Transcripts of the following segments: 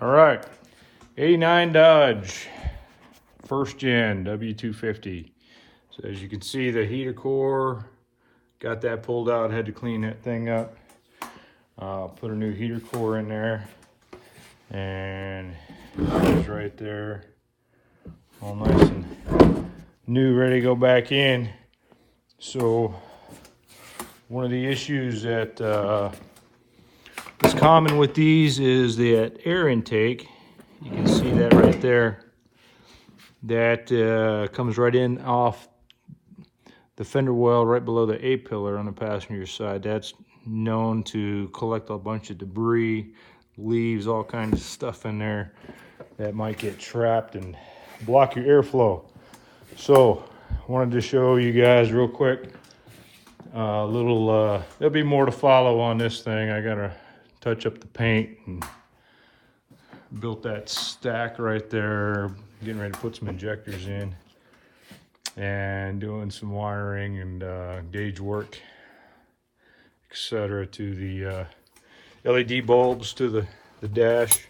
All right, 89 Dodge, first gen W250. So as you can see, the heater core, got that pulled out, had to clean that thing up. Put a new heater core in there, and it's right there, all nice and new, ready to go back in. So one of the issues that is common with these is that air intake. You can see that right there. That comes right in off the fender well right below the A-pillar on the passenger side. That's known to collect a bunch of debris, leaves, all kinds of stuff in there that might get trapped and block your airflow. So I wanted to show you guys real quick there'll be more to follow on this thing. I gotta touch up the paint and built that stack right there, getting ready to put some injectors in and doing some wiring and gauge work, etc. to the LED bulbs to the dash.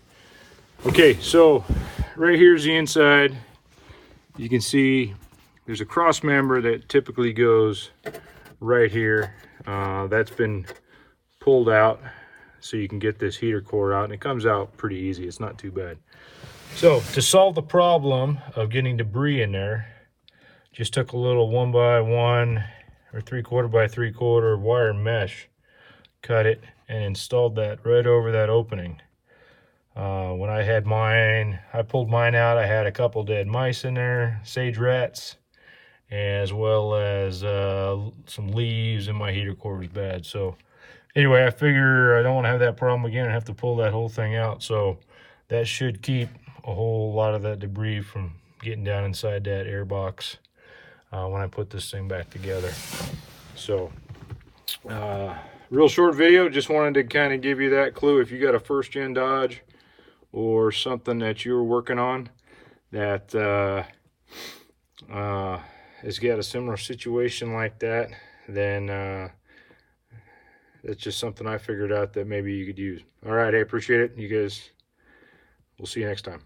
Okay, so right here's the inside. You can see there's a cross member that typically goes right here. That's been pulled out so you can get this heater core out, and it comes out pretty easy. It's not too bad. So to solve the problem of getting debris in there, just took a little 1x1 or 3/4 by 3/4 wire mesh, cut it, and installed that right over that opening. When I had mine, I pulled mine out, I had a couple dead mice in there, sage rats, as well as some leaves, and my heater core was bad. So anyway, I figure I don't want to have that problem again and have to pull that whole thing out. So that should keep a whole lot of that debris from getting down inside that airbox when I put this thing back together. So real short video, just wanted to kind of give you that clue. If you got a first gen Dodge or something that you're working on that has got a similar situation like that, then that's just something I figured out that maybe you could use. All right, I appreciate it. You guys, we'll see you next time.